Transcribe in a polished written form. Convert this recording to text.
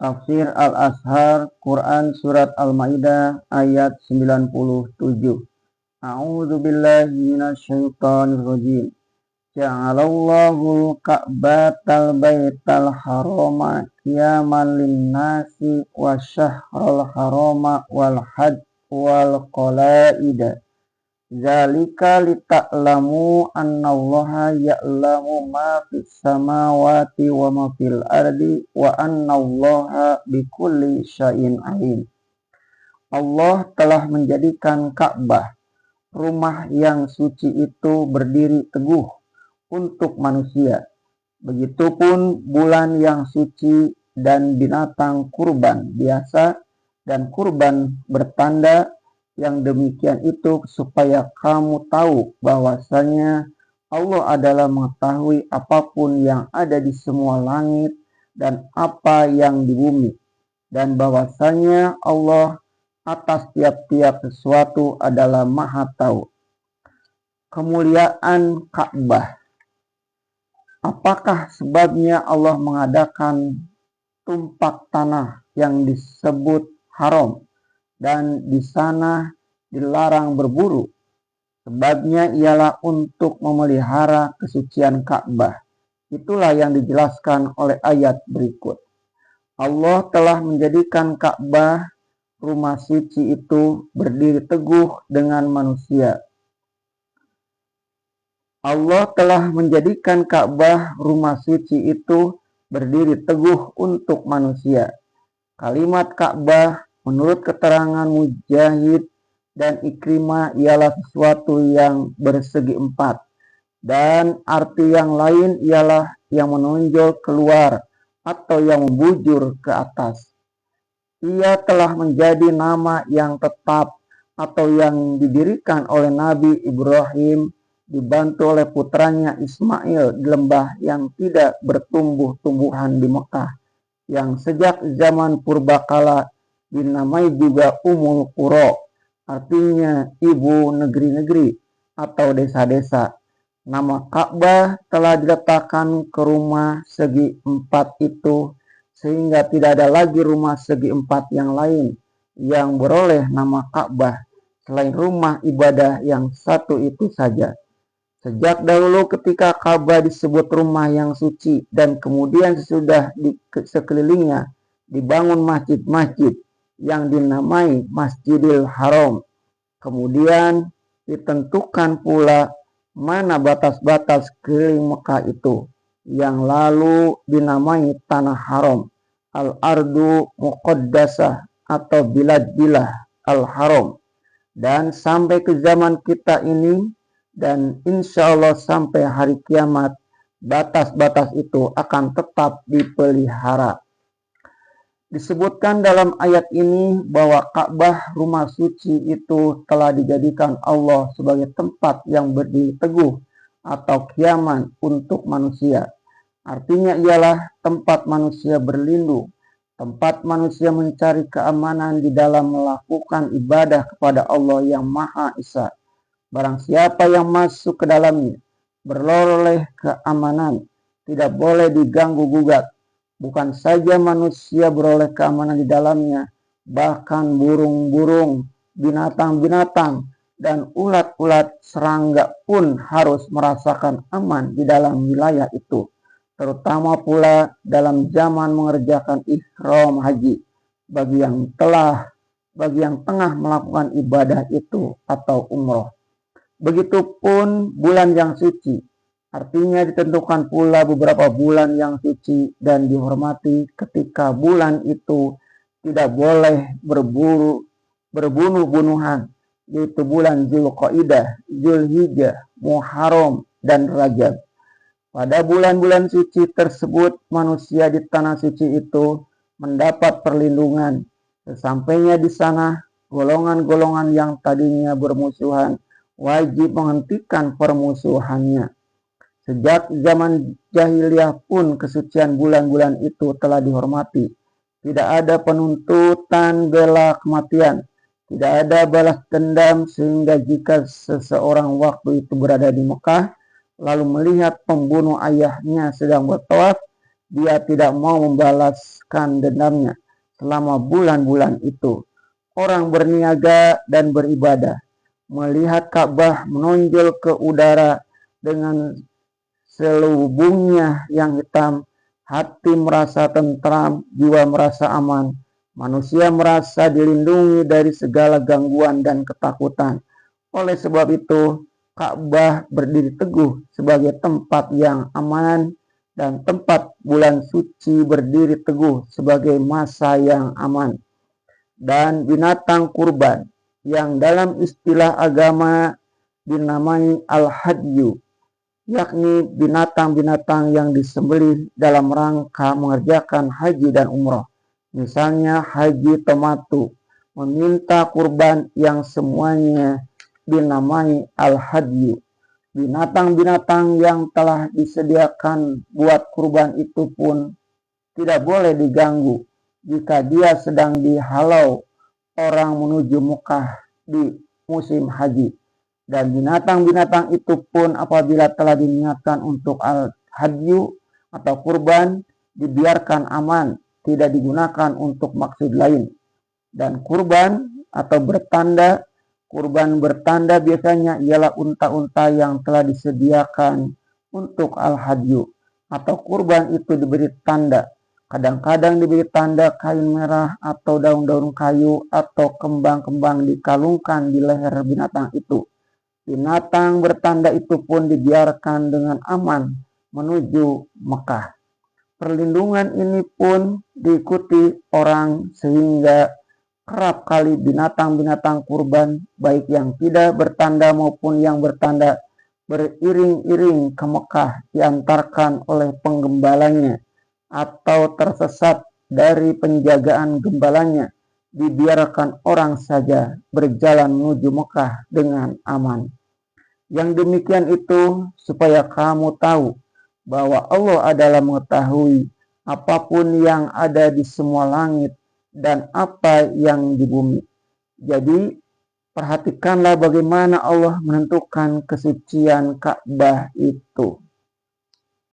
Tafsir Al-Azhar Quran Surat Al-Maidah ayat 97. A'udzu billahi minasyaitonir rajim. Ja'alallahu ka'batal baital harama qiyaman lin-nasi wasyahral harama wal hajj wal qalaida. Zalika lita'lamu annallaha ya'lamu ma fis samawati wa ma fil ardi wa annallaha bikulli syai'in alim. Allah telah menjadikan Ka'bah, rumah yang suci itu berdiri teguh untuk manusia. Begitupun bulan yang suci dan binatang kurban biasa dan kurban bertanda. Yang demikian itu supaya kamu tahu bahwasanya Allah adalah mengetahui apapun yang ada di semua langit dan apa yang di bumi, dan bahwasanya Allah atas tiap-tiap sesuatu adalah Maha Tahu. Kemuliaan Ka'bah. Apakah sebabnya Allah mengadakan tumpak tanah yang disebut haram dan di sana dilarang berburu? Sebabnya ialah untuk memelihara kesucian Ka'bah. Itulah yang dijelaskan oleh ayat berikut. Allah telah menjadikan Ka'bah, rumah suci itu, berdiri teguh dengan manusia. Allah telah menjadikan Ka'bah, rumah suci itu, berdiri teguh untuk manusia. Kalimat Ka'bah menurut keterangan Mujahid dan Ikrimah ialah sesuatu yang bersegi empat, dan arti yang lain ialah yang menonjol keluar atau yang membujur ke atas. Ia telah menjadi nama yang tetap atau yang didirikan oleh Nabi Ibrahim dibantu oleh putranya Ismail di lembah yang tidak bertumbuh-tumbuhan di Mekah, yang sejak zaman purbakala dinamai juga Ummul Qura, artinya ibu negeri-negeri atau desa-desa. Nama Ka'bah telah diletakkan ke rumah segi empat itu sehingga tidak ada lagi rumah segi empat yang lain yang beroleh nama Ka'bah selain rumah ibadah yang satu itu saja. Sejak dahulu ketika Ka'bah disebut rumah yang suci dan kemudian sesudah di sekelilingnya dibangun masjid-masjid yang dinamai Masjidil Haram. Kemudian ditentukan pula mana batas-batas keliling Mekah itu yang lalu dinamai Tanah Haram, Al-Ardu Muqaddasah atau Bilad-Bilah Al-Haram. Dan sampai ke zaman kita ini dan insya Allah sampai hari kiamat, batas-batas itu akan tetap dipelihara. Disebutkan dalam ayat ini bahwa Ka'bah, rumah suci itu telah dijadikan Allah sebagai tempat yang berdiri teguh atau kiaman untuk manusia. Artinya ialah tempat manusia berlindung, tempat manusia mencari keamanan di dalam melakukan ibadah kepada Allah yang Maha Esa. Barang siapa yang masuk ke dalamnya beroleh keamanan, tidak boleh diganggu gugat. Bukan saja manusia beroleh keamanan di dalamnya, bahkan burung-burung, binatang-binatang, dan ulat-ulat serangga pun harus merasakan aman di dalam wilayah itu. Terutama pula dalam zaman mengerjakan ihram haji bagi yang tengah melakukan ibadah itu atau umroh. Begitupun bulan yang suci, artinya ditentukan pula beberapa bulan yang suci dan dihormati ketika bulan itu tidak boleh berbunuh-bunuhan, yaitu bulan Zulqaidah, Zulhijjah, Muharram, dan Rajab. Pada bulan-bulan suci tersebut, manusia di tanah suci itu mendapat perlindungan. Sesampainya di sana, golongan-golongan yang tadinya bermusuhan wajib menghentikan permusuhannya. Sejak zaman jahiliyah pun kesucian bulan-bulan itu telah dihormati. Tidak ada penuntutan bela kematian, tidak ada balas dendam, sehingga jika seseorang waktu itu berada di Mekah lalu melihat pembunuh ayahnya sedang bertawaf, dia tidak mau membalaskan dendamnya selama bulan-bulan itu. Orang berniaga dan beribadah melihat Ka'bah menonjol ke udara dengan selubungnya yang hitam, hati merasa tentram, jiwa merasa aman. Manusia merasa dilindungi dari segala gangguan dan ketakutan. Oleh sebab itu, Ka'bah berdiri teguh sebagai tempat yang aman dan tempat bulan suci berdiri teguh sebagai masa yang aman. Dan binatang kurban yang dalam istilah agama dinamai al-hadyu, yakni binatang-binatang yang disembelih dalam rangka mengerjakan haji dan umroh. Misalnya haji tamatu meminta kurban yang semuanya dinamai al-hadyu. Binatang-binatang yang telah disediakan buat kurban itu pun tidak boleh diganggu jika dia sedang dihalau orang menuju Mekah di musim haji. Dan binatang-binatang itu pun apabila telah diniatkan untuk al-hadyu atau kurban, dibiarkan aman, tidak digunakan untuk maksud lain. Dan kurban atau bertanda, kurban bertanda biasanya ialah unta-unta yang telah disediakan untuk al-hadyu atau kurban itu diberi tanda. Kadang-kadang diberi tanda kain merah atau daun-daun kayu atau kembang-kembang dikalungkan di leher binatang itu. Binatang bertanda itu pun dibiarkan dengan aman menuju Mekah. Perlindungan ini pun diikuti orang sehingga kerap kali binatang-binatang kurban baik yang tidak bertanda maupun yang bertanda beriring-iring ke Mekah diantarkan oleh penggembalanya atau tersesat dari penjagaan gembalanya, dibiarkan orang saja berjalan menuju Mekah dengan aman. Yang demikian itu supaya kamu tahu bahwa Allah adalah mengetahui apapun yang ada di semua langit dan apa yang di bumi. Jadi perhatikanlah bagaimana Allah menentukan kesucian Ka'bah itu.